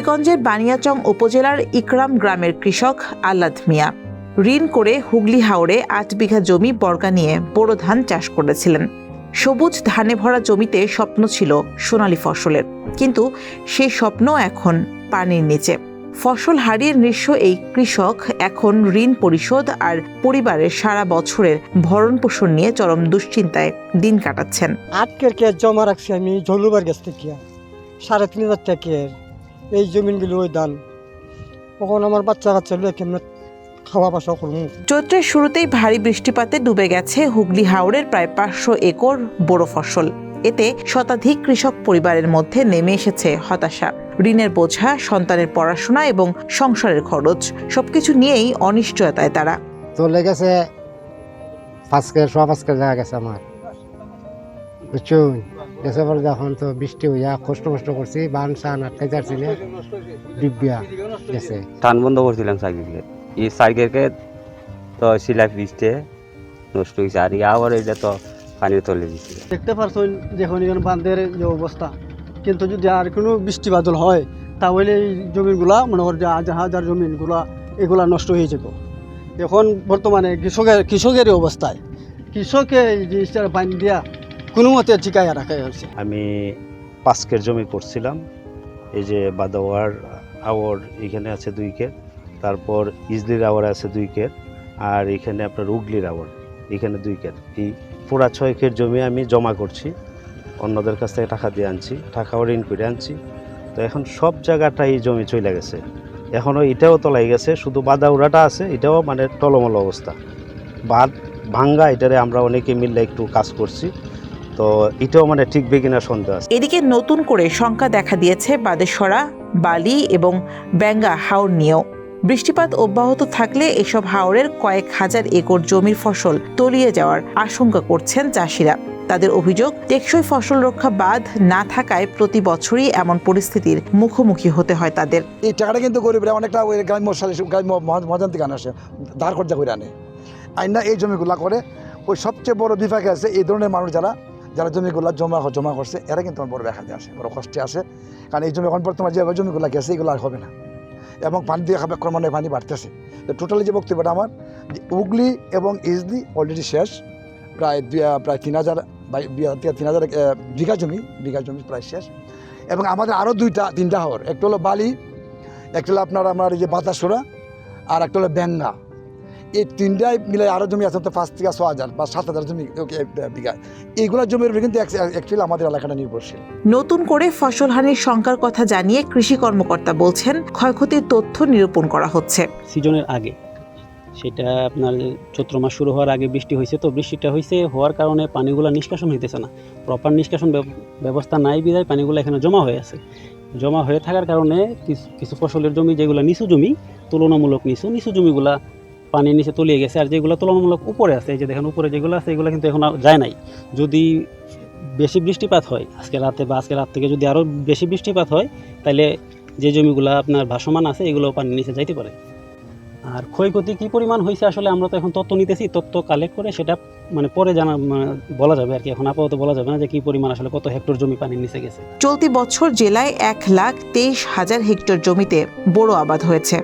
হবিগঞ্জের বানিয়াচং উপজেলার ইকরাম গ্রামের কৃষক আল্লাদ মিয়া ঋণ করে হুগলি হাওরে ৮ বিঘা জমি বর্গা নিয়ে বোরো ধান চাষ করেছিলেন। সবুজ ধানে ভরা জমিতে স্বপ্ন ছিল সোনালী ফসলের, কিন্তু সেই স্বপ্ন এখন পানির নিচে। ফসল হারিয়ে নিঃস্ব এই কৃষক এখন ঋণ পরিশোধ আর পরিবারের সারা বছরের ভরণ পোষণ নিয়ে চরম দুশ্চিন্তায় দিন কাটাচ্ছেন। 8 কের জমা রাখছি আমি ঝলুবার গাছ থেকে 3,500 টাকার এই জমিনগুলো ওই ধান। তখন আমার বাচ্চা কেমন খাওয়া বাসা করবো। চৈত্রের শুরুতেই ভারী বৃষ্টিপাতে ডুবে গেছে হুগলি হাওরের প্রায় 500 একর বোরো ফসল। এতে শতাধিক কৃষক পরিবারের মধ্যে নেমে এসেছে হতাশা। ঋণের বোঝা, সন্তানের পড়াশোনা এবং সংসারের খরচ সবকিছু নিয়েই অনিশ্চয়তায় তারা। চলে গেছে 5 কের জায়গা গেছে আমার, বুঝছুন। গেছে পরে যখন তো বৃষ্টি হইয়া কষ্ট করছি, বান সান আটকে যাচ্ছিল, ডিব্বিয়া গেছে। ধান বন্ধ করছিলাম সাইকেলকে, এই সাইকেলকে তো সিলাই বৃষ্টি নষ্ট হয়েছে, আর আবার এটা তো পানি তলে দিচ্ছে। দেখতে পারছেন যখন এখানে বাঁধের যে অবস্থা, কিন্তু যদি আর কোনো বৃষ্টি বাদল হয় তাহলে এই জমিগুলা মনে করেন যে হাজার জমিনগুলা এগুলা নষ্ট হয়ে যাবে। এখন বর্তমানে কৃষকের অবস্থায় কৃষকে এই জিনিসটা বান দিয়া কোনো মতে ঠিকাইয়া রাখা হয়েছে। আমি 5 কের জমি করছিলাম, এই যে বাদাওয়ার আওয়ার এখানে আছে 2 কের, তারপর ইজলির আওয়ার আছে 2 কের, আর এখানে আপনার উগলির আওয়ার এখানে 2 কের। এই পুরা 6 কের জমি আমি জমা করছি, অন্যদের কাছ থেকে টাকা দিয়ে আনছি, টাকাও ঋণ করে আনছি। তো এখন সব জায়গাটা এই জমি চলে গেছে, এখনও এটাও তলাই গেছে, শুধু বাদাউড়াটা আছে, এটাও মানে টলমল অবস্থা। বাঁধ ভাঙ্গা, এটারে আমরা অনেকে মিলে একটু কাজ করছি, তো এটাও মানে ঠিকবে কিনা সন্দেহ আছে। এদিকে নতুন করে শঙ্কা দেখা দিয়েছে বাদেশ্বরা, বালি এবং ব্যাঙ্গা হাওর নিয়েও। বৃষ্টিপাত অব্যাহত থাকলে এসব হাওরের কয়েক হাজার একর জমির ফসল তলিয়ে যাওয়ার আশঙ্কা করছেন চাষিরা। তাদের অভিযোগ, টেকসই ফসল রক্ষা বাঁধ না থাকায় প্রতি বছরই এমন পরিস্থিতির মুখোমুখি হতে হয় তাদের। এই টাকাটা কিন্তু গরিবরা অনেকটা ওই গ্রাম্য মজান থেকে আনে, আসে ধার খরচা করে আনে, আইনা এই জমিগুলা করে। ওই সবচেয়ে বড় বিভাগে আছে এই ধরনের মানুষ যারা জমিগুলা জমা করছে, এরা কিন্তু বড় ব্যাঘাতে আসে, বড় কষ্টে আসে। কারণ এই জমি এখন বর্তমানে যে জমিগুলা গেছে এগুলো আর হবে না, এবং পানি দিয়ে ক্রমান্বয়ে পানি বাড়তেছে। টোটালি যে বক্তব্যটা আমার, উগলি এবং ইজলি অলরেডি শেষ, প্রায় 3,000 বিঘা জমি প্রায় শেষ। এবং আমাদের আরও 2-3টা হাওর, একটা হলো বালি, একটা হলো আমার এই যে বাতাসোরা, আর একটা হলো ব্যাঙ্গা। এই 3টাই মিলে আরও জমি আছে 5 থেকে 6,000 বা 7,000 জমি বিঘা। এইগুলো জমির উপরে কিন্তু অ্যাকচুয়ালি আমাদের এলাকাটা নির্ভরশীল। নতুন করে ফসলহানির শঙ্কার কথা জানিয়ে কৃষি কর্মকর্তা বলছেন, ক্ষয়ক্ষতির তথ্য নিরূপণ করা হচ্ছে। সিজনের আগে, সেটা আপনার চৈত্র মাস শুরু হওয়ার আগে বৃষ্টি হয়েছে, তো বৃষ্টিটা হওয়ার কারণে পানিগুলো নিষ্কাশন হইতেছে না, প্রপার নিষ্কাশন ব্যবস্থা নাই বিধায় পানিগুলো এখানে জমা হয়ে আছে। জমা হয়ে থাকার কারণে কিছু ফসলের জমি যেগুলো নিচু জমি, তুলনামূলক নিচু জমিগুলা পানির নিচে তলিয়ে গেছে, আর যেগুলো তুলনামূলক উপরে আছে, এই যে দেখেন উপরে যেগুলো আছে এগুলো কিন্তু এখন যায় নাই। যদি বেশি বৃষ্টিপাত হয় আজকে রাতে বা আজকে রাত থেকে যদি আরও বেশি বৃষ্টিপাত হয়, তাহলে যে জমিগুলো আপনার ভাসমান আছে এগুলো পানির নিচে যাইতে পারে। আর ক্ষয়ক্ষতি কী পরিমাণ হয়েছে আসলে আমরা তো এখন তথ্য নিতেছি, তথ্য কালেক্ট করে সেটা মানে পরে বলা যাবে আর কি। এখন আপাতত বলা যাবে না যে কী পরিমাণ আসলে কত হেক্টর জমি পানির নিচে গেছে। চলতি বছর জেলায় 1,23,000 হেক্টর জমিতে বোরো আবাদ হয়েছে।